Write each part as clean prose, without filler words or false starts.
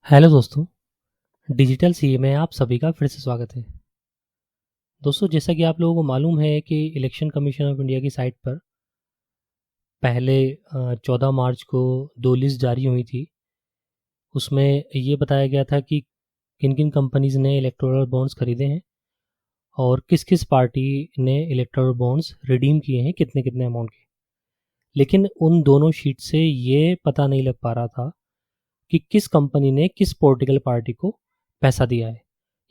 Hello दोस्तों, digital CA में आप सभी का फिर से स्वागत है। दोस्तों, जैसा कि आप लोगों को मालूम है कि इलेक्शन कमीशन ऑफ इंडिया की साइट पर पहले 14 मार्च को 2 लिस्ट जारी हुई थी। उसमें ये बताया गया था कि किन किन कंपनीज़ ने इलेक्टोरल बॉन्ड्स खरीदे हैं और किस किस पार्टी ने इलेक्टोरल बॉन्ड्स रिडीम किए हैं कितने कितने अमाउंट के। लेकिन उन दोनों शीट से ये पता नहीं लग पा रहा था कि किस कंपनी ने किस पॉलिटिकल पार्टी को पैसा दिया है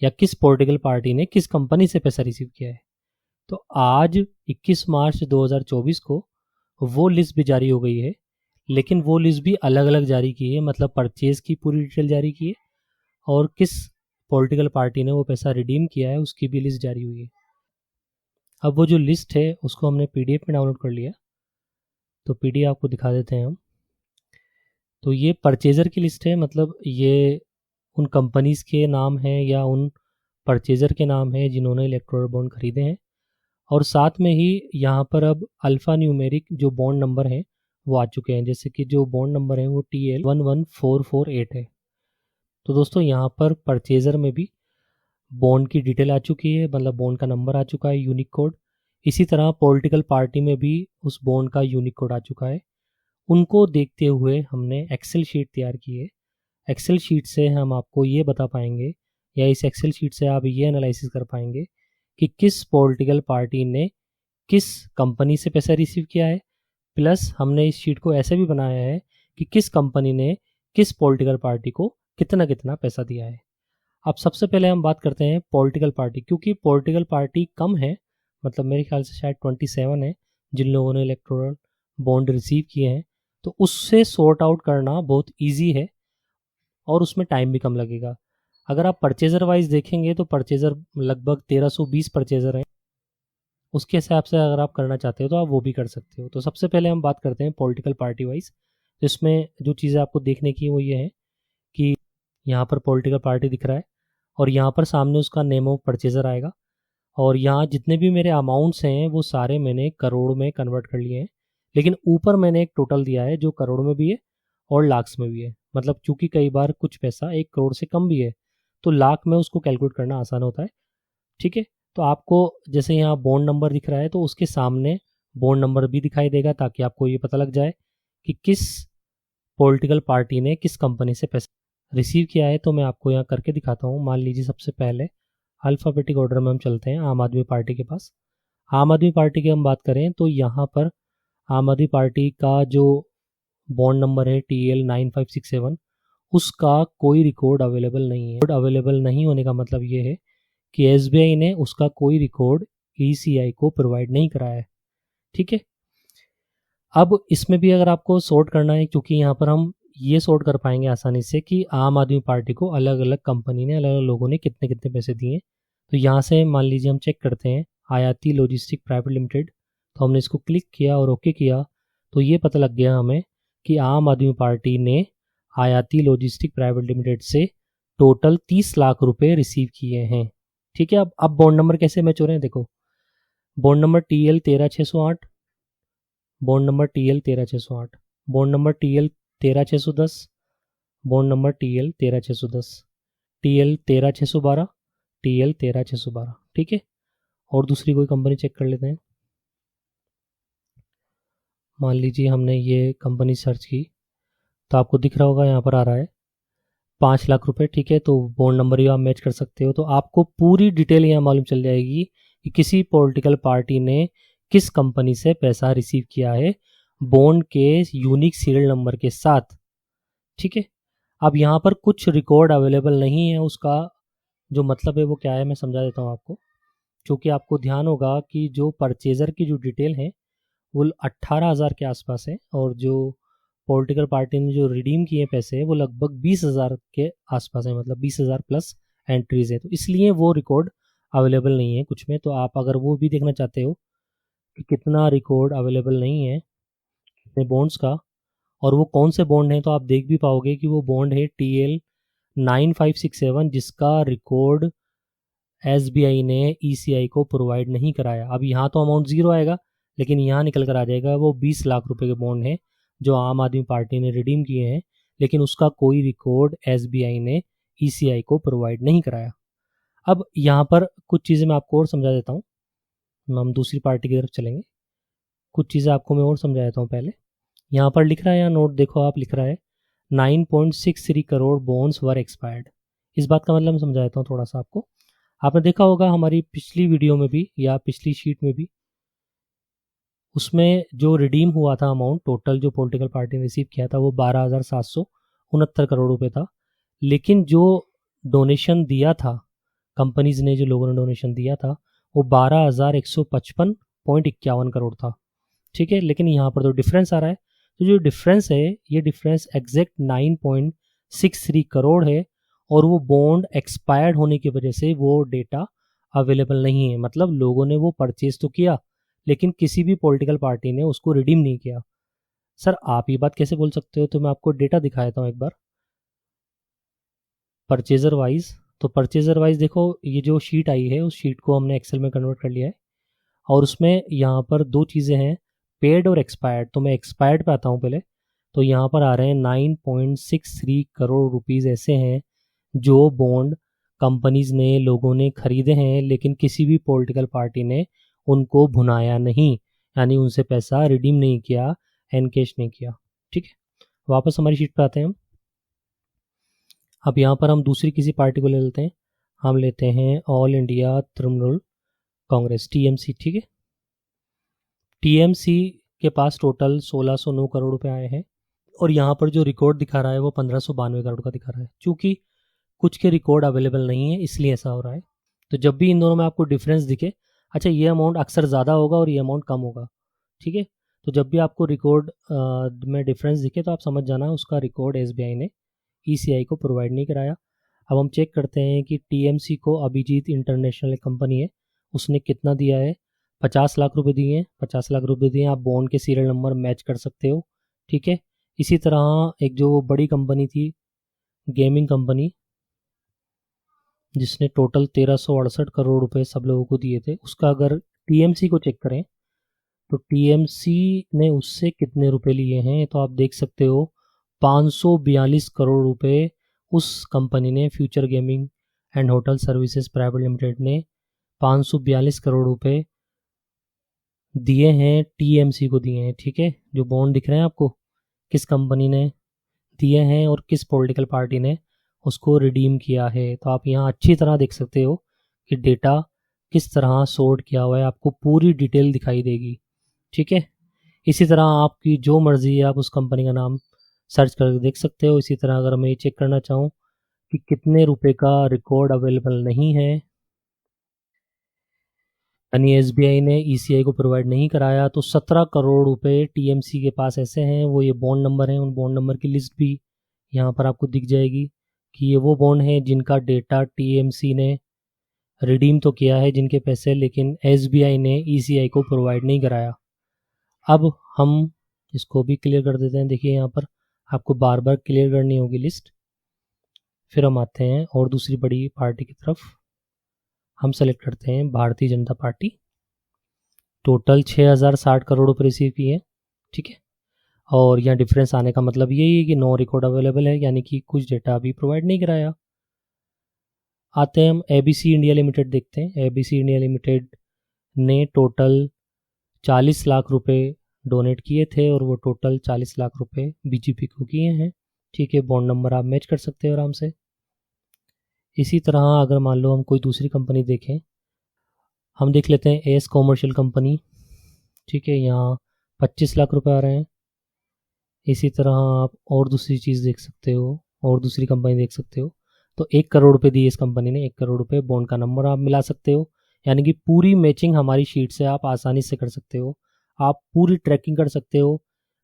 या किस पॉलिटिकल पार्टी ने किस कंपनी से पैसा रिसीव किया है। तो आज 21 मार्च 2024 को वो लिस्ट भी जारी हो गई है, लेकिन वो लिस्ट भी अलग अलग जारी की है, मतलब परचेज की पूरी डिटेल जारी की है और किस पॉलिटिकल पार्टी ने वो पैसा रिडीम किया है उसकी भी लिस्ट जारी हुई है। अब वो जो लिस्ट है उसको हमने पीडीएफ में डाउनलोड कर लिया, तो पीडीएफ आपको दिखा देते हैं हम। तो ये परचेज़र की लिस्ट है, मतलब ये उन कंपनीज़ के नाम हैं या उन परचेज़र के नाम हैं जिन्होंने इलेक्टोरल बॉन्ड खरीदे हैं। और साथ में ही यहाँ पर अब अल्फ़ा न्यूमेरिक जो बॉन्ड नंबर हैं वो आ चुके हैं, जैसे कि जो बॉन्ड नंबर है वो TL11448 है। तो दोस्तों, यहाँ पर परचेज़र में भी बॉन्ड की डिटेल आ चुकी है, मतलब बॉन्ड का नंबर आ चुका है, यूनिक कोड। इसी तरह पॉलिटिकल पार्टी में भी उस बॉन्ड का यूनिक कोड आ चुका है। उनको देखते हुए हमने एक्सेल शीट तैयार की है। एक्सेल शीट से हम आपको ये बता पाएंगे या इस एक्सेल शीट से आप ये एनालिसिस कर पाएंगे कि किस पॉलिटिकल पार्टी ने किस कंपनी से पैसा रिसीव किया है। प्लस हमने इस शीट को ऐसे भी बनाया है कि किस कंपनी ने किस पॉलिटिकल पार्टी को कितना कितना पैसा दिया है। अब सबसे पहले हम बात करते हैं पॉलिटिकल पार्टी, क्योंकि पॉलिटिकल पार्टी कम है, मतलब मेरे ख्याल से शायद 27 है जिन लोगों ने इलेक्टोरल बॉन्ड रिसीव किए हैं। तो उससे सॉर्ट आउट करना बहुत ईजी है और उसमें टाइम भी कम लगेगा। अगर आप परचेज़र वाइज देखेंगे तो परचेज़र लगभग 1320 परचेज़र हैं। उसके हिसाब से अगर आप करना चाहते हो तो आप वो भी कर सकते हो। तो सबसे पहले हम बात करते हैं पॉलिटिकल पार्टी वाइज। तो इसमें जो चीज़ें आपको देखने की वो ये है कि यहाँ पर पॉलिटिकल पार्टी दिख रहा है और यहाँ पर सामने उसका नेम ऑफ परचेज़र आएगा और यहाँ जितने भी मेरे अमाउंट्स हैं वो सारे मैंने करोड़ में कन्वर्ट कर लिए हैं। लेकिन ऊपर मैंने एक टोटल दिया है जो करोड़ में भी है और लाख्स में भी है, मतलब चूंकि कई बार कुछ पैसा 1 करोड़ से कम भी है तो लाख में उसको कैलकुलेट करना आसान होता है। ठीक है, तो आपको जैसे यहाँ बॉन्ड नंबर दिख रहा है तो उसके सामने बॉन्ड नंबर भी दिखाई देगा ताकि आपको ये पता लग जाए कि किस पॉलिटिकल पार्टी ने किस कंपनी से पैसा रिसीव किया है। तो मैं आपको यहाँ करके दिखाता हूँ। मान लीजिए सबसे पहले अल्फ़ाबेटिक ऑर्डर में हम चलते हैं आम आदमी पार्टी के पास। आम आदमी पार्टी की हम बात करें तो यहाँ पर आम आदमी पार्टी का जो बॉन्ड नंबर है TL9567 उसका कोई रिकॉर्ड अवेलेबल नहीं है। रिकॉर्ड अवेलेबल नहीं होने का मतलब ये है कि SBI ने उसका कोई रिकॉर्ड ECI को प्रोवाइड नहीं कराया है। ठीक है, अब इसमें भी अगर आपको सॉर्ट करना है, क्योंकि यहाँ पर हम ये सॉर्ट कर पाएंगे आसानी से कि आम आदमी पार्टी को अलग अलग कंपनी ने अलग अलग लोगों ने कितने कितने पैसे दिए। तो यहाँ से मान लीजिए हम चेक करते हैं आयाती लॉजिस्टिक प्राइवेट लिमिटेड, तो हमने इसको क्लिक किया और ओके किया तो ये पता लग गया हमें कि आम आदमी पार्टी ने आयाती लॉजिस्टिक प्राइवेट लिमिटेड से टोटल 30 लाख रुपए रिसीव किए हैं। ठीक है, अब बॉन्ड नंबर कैसे मैच हो रहे हैं देखो। Bond number TL13608, bond number TL13608, bond number TL13610, bond number TL13610, TL13612, TL13612। ठीक है, और दूसरी कोई कंपनी चेक कर लेते हैं। मान लीजिए हमने ये कंपनी सर्च की तो आपको दिख रहा होगा यहाँ पर आ रहा है 5 लाख रुपए। ठीक है, तो बॉन्ड नंबर ही आप मैच कर सकते हो। तो आपको पूरी डिटेल यहाँ मालूम चल जाएगी कि किसी पॉलिटिकल पार्टी ने किस कंपनी से पैसा रिसीव किया है बॉन्ड के यूनिक सीरियल नंबर के साथ। ठीक है, अब यहाँ पर कुछ रिकॉर्ड अवेलेबल नहीं है, उसका जो मतलब है वो क्या है मैं समझा देता हूँ आपको। क्योंकि आपको ध्यान होगा कि जो परचेज़र की जो डिटेल है वो 18,000 के आसपास है और जो पॉलिटिकल पार्टी ने जो रिडीम किए पैसे वो लगभग 20,000 के आसपास है, मतलब 20,000 प्लस एंट्रीज है। तो इसलिए वो रिकॉर्ड अवेलेबल नहीं है कुछ में। तो आप अगर वो भी देखना चाहते हो कि कितना रिकॉर्ड अवेलेबल नहीं है कितने बॉन्ड्स का और वो कौन से बॉन्ड हैं, तो आप देख भी पाओगे कि वो बॉन्ड है TL9567 जिसका रिकॉर्ड SBI ने ECI को प्रोवाइड नहीं कराया। अब यहाँ तो अमाउंट ज़ीरो आएगा लेकिन यहाँ निकल कर आ जाएगा वो 20 लाख रुपए के बॉन्ड हैं जो आम आदमी पार्टी ने रिडीम किए हैं। लेकिन उसका कोई रिकॉर्ड एसबीआई ने ईसीआई को प्रोवाइड नहीं कराया। अब यहाँ पर कुछ चीज़ें मैं आपको और समझा देता हूँ, हम दूसरी पार्टी की तरफ चलेंगे। कुछ चीज़ें आपको मैं और समझा देता हूँ। पहले यहाँ पर लिख रहा है, यहाँ नोट देखो आप, लिख रहा है 9.63 करोड़ बॉन्ड्स वर एक्सपायर्ड। इस बात का मतलब मैं समझा देता हूँ थोड़ा सा आपको। आपने देखा होगा हमारी पिछली वीडियो में भी या पिछली शीट में भी, उसमें जो रिडीम हुआ था अमाउंट टोटल जो पॉलिटिकल पार्टी ने रिसीव किया था वो 12,769 करोड़ रुपए था। लेकिन जो डोनेशन दिया था कंपनीज ने, जो लोगों ने डोनेशन दिया था, वो 12,155.51 करोड़ था। ठीक है, लेकिन यहाँ पर जो डिफरेंस आ रहा है, तो जो डिफरेंस है ये डिफरेंस एग्जैक्ट 9.63 करोड़ है, और वो बॉन्ड एक्सपायर्ड होने की वजह से वो डेटा अवेलेबल नहीं है। मतलब लोगों ने वो परचेज तो किया लेकिन किसी भी पॉलिटिकल पार्टी ने उसको रिडीम नहीं किया। सर आप ये बात कैसे बोल सकते हो? तो मैं आपको डेटा दिखा देता हूँ एक बार परचेजर वाइज। तो परचेजर वाइज देखो, ये जो शीट आई है उस शीट को हमने एक्सेल में कन्वर्ट कर लिया है, और उसमें यहाँ पर दो चीज़ें हैं, पेड और एक्सपायर्ड। तो मैं एक्सपायर्ड पे आता हूँ पहले। तो यहाँ पर आ रहे हैं 9.63 करोड़ रुपीज़ ऐसे हैं जो बॉन्ड कंपनीज ने, लोगों ने खरीदे हैं, लेकिन किसी भी पॉलिटिकल पार्टी ने उनको भुनाया नहीं, यानी उनसे पैसा रिडीम नहीं किया, एनकैश नहीं किया। ठीक है, वापस हमारी शीट पे आते हैं हम। अब यहाँ पर हम दूसरी किसी पार्टी को ले लेते हैं। हम लेते हैं all India Trinamool Congress, TMC. ठीक है, टीएमसी के पास टोटल 1609 करोड़ रुपए आए हैं, और यहाँ पर जो रिकॉर्ड दिखा रहा है वो 1592 करोड़ का दिखा रहा है। चूंकि कुछ के रिकॉर्ड अवेलेबल नहीं है इसलिए ऐसा हो रहा है। तो जब भी इन दोनों में आपको डिफरेंस दिखे, अच्छा ये अमाउंट अक्सर ज़्यादा होगा और ये अमाउंट कम होगा। ठीक है, तो जब भी आपको रिकॉर्ड में डिफरेंस दिखे तो आप समझ जाना उसका रिकॉर्ड एसबीआई ने ईसीआई को प्रोवाइड नहीं कराया। अब हम चेक करते हैं कि टीएमसी को अभिजीत इंटरनेशनल एक कंपनी है, उसने कितना दिया है। 50 लाख रुपए दिए हैं, 50 लाख रुपए दिए हैं। आप बॉन्ड के सीरियल नंबर मैच कर सकते हो। ठीक है, इसी तरह एक जो बड़ी कंपनी थी, गेमिंग कंपनी, जिसने टोटल 1368 करोड़ रुपए सब लोगों को दिए थे, उसका अगर टीएमसी को चेक करें तो टीएमसी ने उससे कितने रुपए लिए हैं, तो आप देख सकते हो 542 करोड़ रुपए उस कंपनी ने, future gaming and hotel services private limited ने 542 करोड़ रुपए दिए हैं, टीएमसी को दिए हैं। ठीक है, जो बॉन्ड दिख रहे हैं आपको, किस कंपनी ने दिए हैं और किस पॉलिटिकल पार्टी ने उसको रिडीम किया है। तो आप यहाँ अच्छी तरह देख सकते हो कि डेटा किस तरह सॉर्ट किया हुआ है, आपको पूरी डिटेल दिखाई देगी। ठीक है, इसी तरह आपकी जो मर्ज़ी है आप उस कंपनी का नाम सर्च करके देख सकते हो। इसी तरह अगर मैं ये चेक करना चाहूँ कि कितने रुपए का रिकॉर्ड अवेलेबल नहीं है, यानी एसबीआई ने ईसीआई को प्रोवाइड नहीं कराया, तो 17 करोड़ रुपए टीएमसी के पास ऐसे हैं। वो ये बॉन्ड नंबर हैं, उन बॉन्ड नंबर की लिस्ट भी यहाँ पर आपको दिख जाएगी कि ये वो बॉन्ड हैं जिनका डेटा टीएमसी ने रिडीम तो किया है, जिनके पैसे, लेकिन एसबीआई ने ईसीआई को प्रोवाइड नहीं कराया। अब हम इसको भी क्लियर कर देते हैं। देखिए यहाँ पर आपको बार बार क्लियर करनी होगी लिस्ट। फिर हम आते हैं और दूसरी बड़ी पार्टी की तरफ। हम सेलेक्ट करते हैं भारतीय जनता पार्टी। टोटल 6060 करोड़ रुपये रिसीव किए हैं। ठीक है, और यहाँ डिफरेंस आने का मतलब यही है कि नो रिकॉर्ड अवेलेबल है, यानी कि कुछ डेटा अभी प्रोवाइड नहीं कराया। आते हैं हम एबीसी इंडिया लिमिटेड देखते हैं। एबीसी इंडिया लिमिटेड ने टोटल 40 लाख रुपए डोनेट किए थे, और वो टोटल 40 लाख रुपए बीजेपी को किए हैं। ठीक है, बॉन्ड नंबर आप मैच कर सकते हो आराम से। इसी तरह अगर मान लो हम कोई दूसरी कंपनी देखें, हम देख लेते हैं एस कॉमर्शियल कंपनी। ठीक है, यहाँ 25 लाख रुपए आ रहे हैं। इसी तरह आप और दूसरी चीज़ देख सकते हो, और दूसरी कंपनी देख सकते हो। तो 1 करोड़ रुपए दिए इस कंपनी ने, 1 करोड़ रुपए। बॉन्ड का नंबर आप मिला सकते हो, यानी कि पूरी मैचिंग हमारी शीट से आप आसानी से कर सकते हो। आप पूरी ट्रैकिंग कर सकते हो।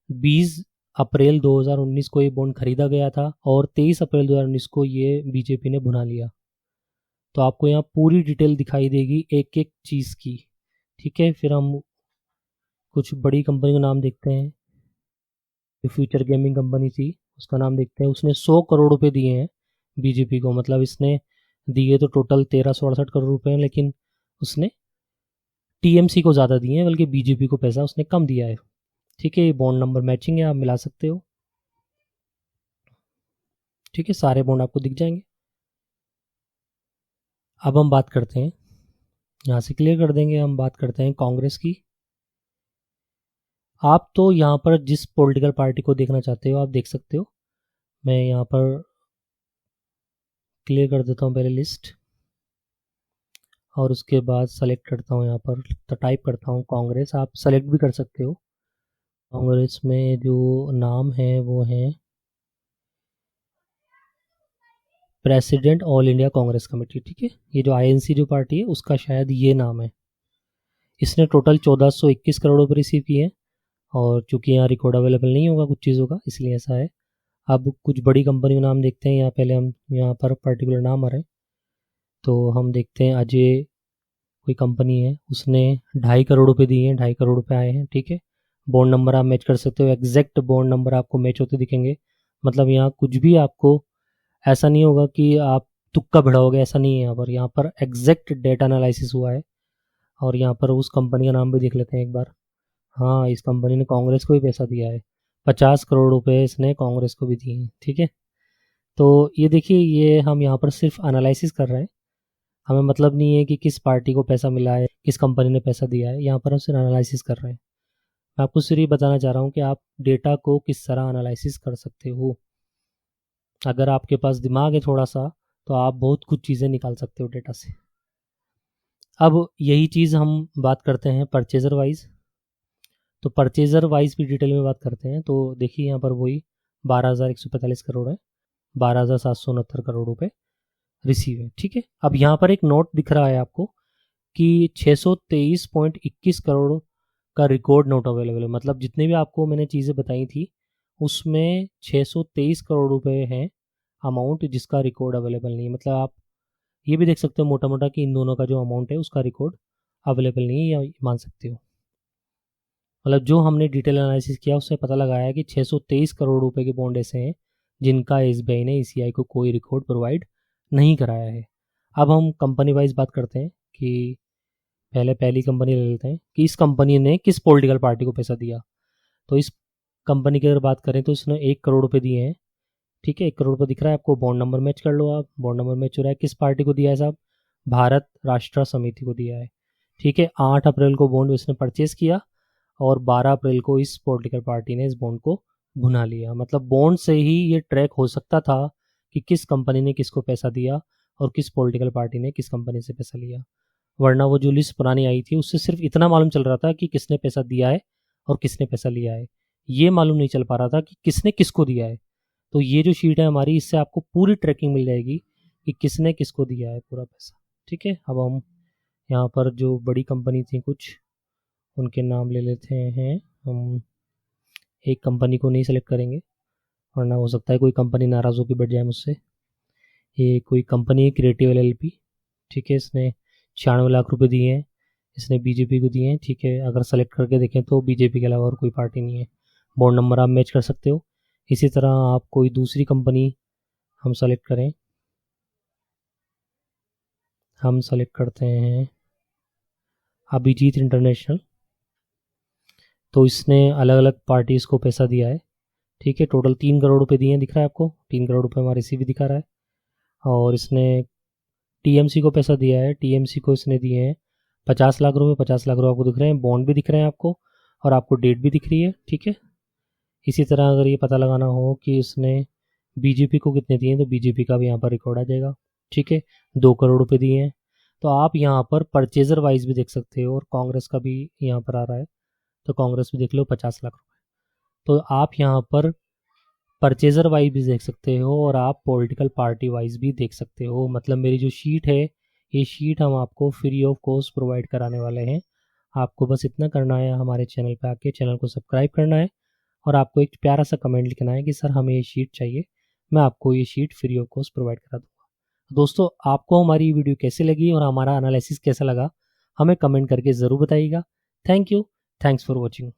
20 अप्रैल 2019 को ये बॉन्ड खरीदा गया था, और 23 अप्रैल 2019 को ये बीजेपी ने भुना लिया। तो आपको यहाँ पूरी डिटेल दिखाई देगी एक एक चीज़ की। ठीक है, फिर हम कुछ बड़ी कंपनी का नाम देखते हैं। जो फ्यूचर गेमिंग कंपनी थी उसका नाम देखते हैं। उसने 100 करोड़ रुपए दिए हैं बीजेपी को, मतलब इसने दिए तो टोटल 1368 करोड़ रुपए हैं, लेकिन उसने टीएमसी को ज़्यादा दिए हैं, बल्कि बीजेपी को पैसा उसने कम दिया है। ठीक है, ये बॉन्ड नंबर मैचिंग है, आप मिला सकते हो। ठीक है, सारे बॉन्ड आपको दिख जाएंगे। अब हम बात करते हैं, यहाँ से क्लियर कर देंगे, हम बात करते हैं कांग्रेस की। आप तो यहाँ पर जिस पॉलिटिकल पार्टी को देखना चाहते हो आप देख सकते हो। मैं यहाँ पर क्लियर कर देता हूँ पहले लिस्ट, और उसके बाद सेलेक्ट करता हूँ, यहाँ पर तो टाइप करता हूँ कांग्रेस। आप सेलेक्ट भी कर सकते हो। कांग्रेस में जो नाम है वो है president all India Congress committee. ठीक है, ये जो आईएनसी जो पार्टी है उसका शायद ये नाम है। इसने टोटल 1421 करोड़ रुपये रिसीव किए हैं, और चूंकि यहाँ रिकॉर्ड अवेलेबल नहीं होगा कुछ चीज़ों का, इसलिए ऐसा है। अब कुछ बड़ी कंपनी का नाम देखते हैं। यहाँ पहले हम यहाँ पर पर्टिकुलर नाम आ रहे हैं, तो हम देखते हैं अजय कोई कंपनी है, उसने 2.5 करोड़ रुपये दिए हैं, 2.5 करोड़ रुपये आए हैं। ठीक है, बॉन्ड नंबर आप मैच कर सकते हो, एग्जैक्ट बॉन्ड नंबर आपको मैच होते दिखेंगे। मतलब यहाँ कुछ भी आपको ऐसा नहीं होगा कि आप तुक्का भिड़ाओगे, ऐसा नहीं है। यहाँ पर एग्जैक्ट डेटा एनालिसिस हुआ है। और यहाँ पर उस कंपनी का नाम भी देख लेते हैं एक बार। हाँ, इस कंपनी ने कांग्रेस को भी पैसा दिया है, 50 करोड़ रुपए इसने कांग्रेस को भी दिए हैं। ठीक है, तो ये देखिए, ये हम यहाँ पर सिर्फ एनालिसिस कर रहे हैं, हमें मतलब नहीं है कि किस पार्टी को पैसा मिला है, किस कंपनी ने पैसा दिया है। यहाँ पर हम सिर्फ एनालिसिस कर रहे हैं। मैं आपको सिर्फ ये बताना चाह रहा हूँ कि आप डेटा को किस तरह एनालिसिस कर सकते हो। अगर आपके पास दिमाग है थोड़ा सा, तो आप बहुत कुछ चीज़ें निकाल सकते हो डेटा से। अब यही चीज़ हम बात करते हैं परचेजर वाइज। तो परचेजर वाइज भी डिटेल में बात करते हैं। तो देखिए यहाँ पर वही 12,145 करोड़ है, 12,769 करोड़ रुपए रिसीव है। ठीक है, अब यहाँ पर एक नोट दिख रहा है आपको कि 623.21 करोड़ का रिकॉर्ड नोट अवेलेबल है। मतलब जितने भी आपको मैंने चीज़ें बताई थी उसमें 623 करोड़ रुपए हैं अमाउंट जिसका रिकॉर्ड अवेलेबल नहीं है। मतलब आप ये भी देख सकते हो मोटा मोटा कि इन दोनों का जो अमाउंट है उसका रिकॉर्ड अवेलेबल नहीं है, या मान सकते हो। मतलब जो हमने डिटेल एनालिसिस किया उससे पता लगाया कि 623 करोड़ रुपए के बॉन्ड ऐसे हैं जिनका एसबीआई ने ईसीआई को कोई रिकॉर्ड प्रोवाइड नहीं कराया है। अब हम कंपनी वाइज बात करते हैं कि पहली कंपनी ले लेते हैं कि इस कंपनी ने किस पॉलिटिकल पार्टी को पैसा दिया। तो इस कंपनी की अगर बात करें तो इसने 1 करोड़ रुपये दिए हैं। ठीक है, 1 करोड़ रुपये दिख रहा है आपको, बॉन्ड नंबर मैच कर लो आप। बॉन्ड नंबर मैच हो रहा है, किस पार्टी को दिया है साहब, भारत राष्ट्र समिति को दिया है। ठीक है, 8 अप्रैल को बॉन्ड इसने परचेज किया और 12 अप्रैल को इस पॉलिटिकल पार्टी ने इस बॉन्ड को भुना लिया। मतलब बॉन्ड से ही ये ट्रैक हो सकता था कि किस कंपनी ने किसको पैसा दिया और किस पॉलिटिकल पार्टी ने किस कंपनी से पैसा लिया। वरना वो जो लिस्ट पुरानी आई थी उससे सिर्फ इतना मालूम चल रहा था कि किसने पैसा दिया है और किसने पैसा लिया है, ये मालूम नहीं चल पा रहा था कि किसने किसको दिया है। तो ये जो शीट है हमारी, इससे आपको पूरी ट्रैकिंग मिल जाएगी कि किसने किसको दिया है पूरा पैसा। ठीक है, अब हम यहाँ पर जो बड़ी कंपनी थी कुछ उनके नाम ले लेते हैं। हम एक कंपनी को नहीं सेलेक्ट करेंगे वरना हो सकता है कोई कंपनी नाराज़ होकर बैठ जाए मुझसे। ये कोई कंपनी है क्रिएटिव एलएलपी। ठीक है, इसने 96 लाख रुपए दिए हैं, इसने बीजेपी को दिए हैं। ठीक है, अगर सेलेक्ट करके देखें तो बीजेपी के अलावा और कोई पार्टी नहीं है। बॉन्ड नंबर आप मैच कर सकते हो। इसी तरह आप कोई दूसरी कंपनी हम सेलेक्ट करें, हम सेलेक्ट करते हैं अभिजीत इंटरनेशनल। तो इसने अलग अलग पार्टीज़ को पैसा दिया है। ठीक है, टोटल 3 करोड़ रुपए दिए हैं, दिख रहा है आपको, 3 करोड़ रुपए हमारे सी भी दिखा रहा है। और इसने टीएमसी को पैसा दिया है, टीएमसी को इसने दिए हैं 50 लाख रुपए। 50 लाख रुपए आपको दिख रहे हैं, बॉन्ड भी दिख रहे हैं आपको, और आपको डेट भी दिख रही है। ठीक है, इसी तरह अगर ये पता लगाना हो कि इसने बीजेपी को कितने दिए तो बीजेपी का भी यहाँ पर रिकॉर्ड आ जाएगा। ठीक है, 2 करोड़ रुपए दिए हैं। तो आप यहाँ पर परचेजर वाइज भी देख सकते हो, और कांग्रेस का भी यहाँ पर आ रहा है तो कांग्रेस भी देख लो 50 लाख रुपए। तो आप यहाँ पर परचेजर वाइज भी देख सकते हो और आप पॉलिटिकल पार्टी वाइज भी देख सकते हो। मतलब मेरी जो शीट है, ये शीट हम आपको फ्री ऑफ कॉस्ट प्रोवाइड कराने वाले हैं। आपको बस इतना करना है, हमारे चैनल पे आके चैनल को सब्सक्राइब करना है और आपको एक प्यारा सा कमेंट लिखना है कि सर हमें ये शीट चाहिए, मैं आपको ये sheet free of cost provide करा दूँगा। दोस्तों, आपको हमारी वीडियो कैसी लगी और हमारा एनालिसिस कैसा लगा हमें कमेंट करके ज़रूर बताइएगा। Thank you, thanks for watching.